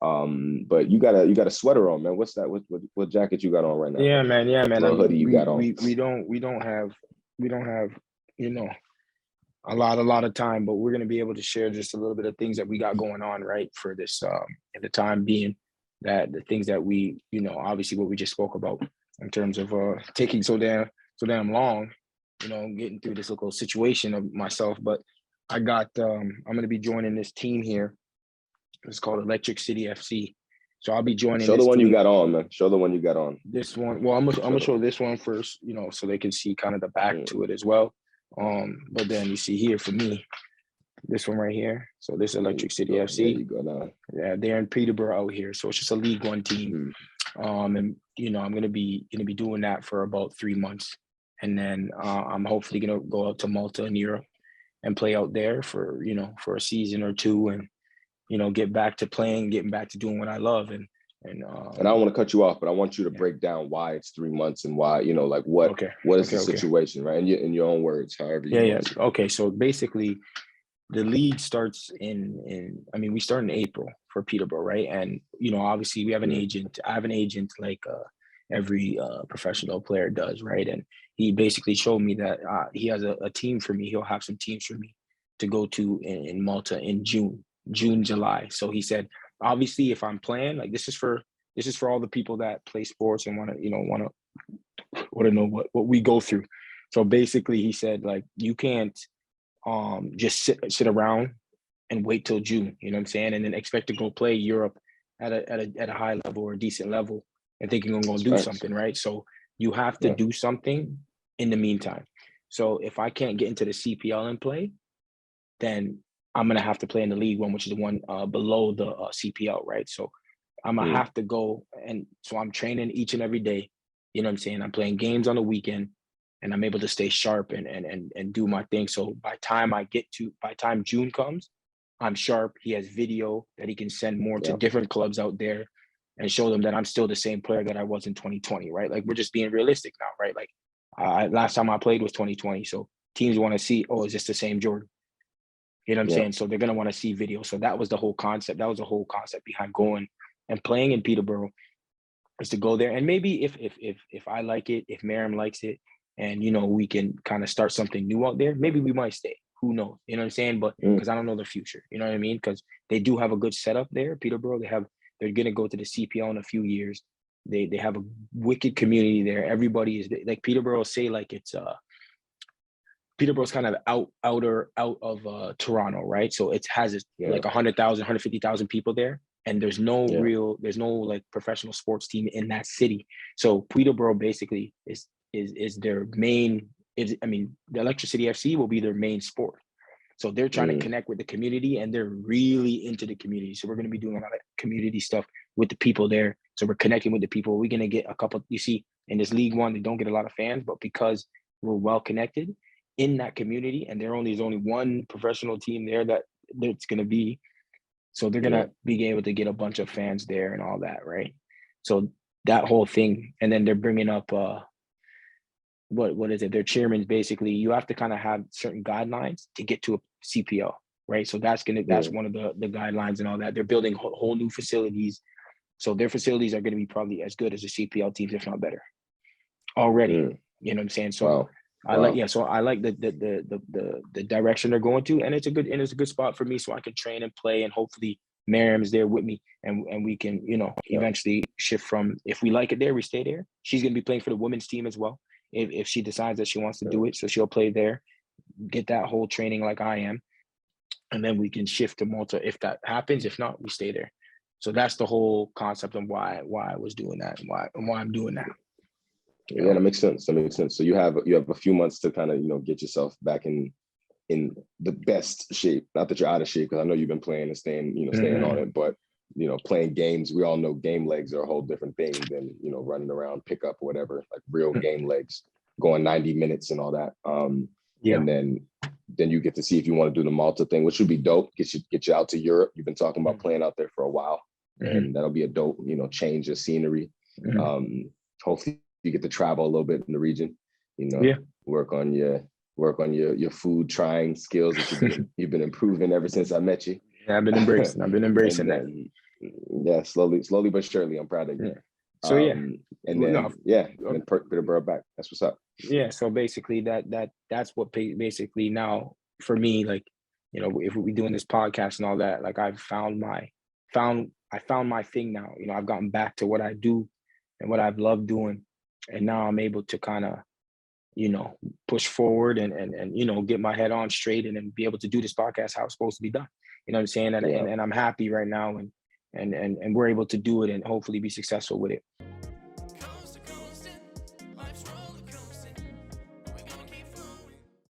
But you got a sweater on, man. What's that? What jacket you got on right now? Yeah, man. Yeah, man. Little hoodie you got on. We don't have you know a lot of time, but we're gonna be able to share just a little bit of things that we got going on, right, for this at the time being, that the things that we, obviously what we just spoke about in terms of taking so damn long, getting through this little situation of myself. But I got I'm gonna be joining this team here. It's called Electric City FC. So I'll be joining. Show the one team. you got on, man. Show the one you got on. This one. Well, I'm gonna show this one first, so they can see kind of the back to it as well. But then you see here for me, this one right here. So this Electric City FC. There you go now. Yeah, they're in Peterborough out here. So it's just a League One team. And I'm gonna be doing that for about 3 months, and then I'm hopefully gonna go out to Malta in Europe and play out there for a season or two, and get back to playing, getting back to doing what I love. And I don't want to cut you off, but I want you to break down why it's 3 months and why, like what is the situation, right? In your own words, however you want. Okay. So basically the league starts we start in April for Peterborough, right? And, obviously we have an agent. I have an agent like every professional player does, right? And he basically showed me that he has a team for me. He'll have some teams for me to go to in Malta in June, July. So he said, obviously, if I'm playing, like this is for all the people that play sports and want to know what we go through. So basically, he said, like, you can't just sit around and wait till June. You know what I'm saying? And then expect to go play Europe at a high level or a decent level and think you're gonna do something, right? So you have to do something in the meantime. So if I can't get into the CPL and play, then I'm gonna have to play in the League One, which is the one below the CPL, right? So I'm gonna have to go, and so I'm training each and every day. You know what I'm saying? I'm playing games on the weekend, and I'm able to stay sharp and do my thing. So by time June comes, I'm sharp. He has video that he can send more to different clubs out there and show them that I'm still the same player that I was in 2020, right? Like, we're just being realistic now, right? Like last time I played was 2020, so teams want to see, is this the same Jordan? You know what I'm saying? So they're going to want to see video. So that was the whole concept. That was the whole concept behind going and playing in Peterborough, is to go there. And maybe if I like it, if Miriam likes it, and, we can kind of start something new out there, maybe we might stay. Who knows? You know what I'm saying? But because I don't know the future, you know what I mean? Because they do have a good setup there, Peterborough. They're going to go to the CPL in a few years. They have a wicked community there. Everybody is like, Peterborough say like it's Peterborough's kind of out of Toronto, right? So it has like 100,000, 150,000 people there, and there's no like professional sports team in that city. So Peterborough basically is their main. The Electric City FC will be their main sport. So they're trying to connect with the community, and they're really into the community. So we're going to be doing a lot of community stuff with the people there. So we're connecting with the people. We're going to get a couple. You see, in this League One, they don't get a lot of fans, but because we're well connected in that community, and there's only one professional team there that's going to be, so they're going to be able to get a bunch of fans there and all that, right? So that whole thing, and then they're bringing up what is it? Their chairman's basically, you have to kind of have certain guidelines to get to a CPL, right? So that's one of the guidelines and all that. They're building whole new facilities, so their facilities are going to be probably as good as the CPL teams, if not better, already. You know what I'm saying? So I like the direction they're going to, and it's a good spot for me, so I can train and play, and hopefully Miriam's there with me, and we can eventually shift from, if we like it there, we stay there. She's going to be playing for the women's team as well, if she decides that she wants to do it. So she'll play there, get that whole training like I am, and then we can shift to Malta if that happens. If not, we stay there. So that's the whole concept of why I was doing that, and why I'm doing that. Yeah, that makes sense. So you have a few months to kind of get yourself back in the best shape. Not that you're out of shape, because I know you've been playing and staying on it, but playing games, we all know game legs are a whole different thing than running around, pick up, whatever, like real game legs, going 90 minutes and all that. And then you get to see if you want to do the Malta thing, which would be dope. Get you out to Europe. You've been talking about playing out there for a while, and that'll be a dope change of scenery. Hopefully you get to travel a little bit in the region, work on your food trying skills that you've been improving ever since I met you. Yeah, I've been embracing that. Yeah, slowly but surely. I'm proud of you. Yeah. So yeah, And then no, and then Peterborough back. That's what's up. yeah. So basically, that's what basically now for me, like, you know, if we doing this podcast and all that, like I found my thing now. You know, I've gotten back to what I do and what I've loved doing, and now I'm able to kind of, you know, push forward and you know, get my head on straight and then be able to do this podcast how it's supposed to be done. You know what I'm saying? And Yeah. and I'm happy right now, and we're able to do it and hopefully be successful with it.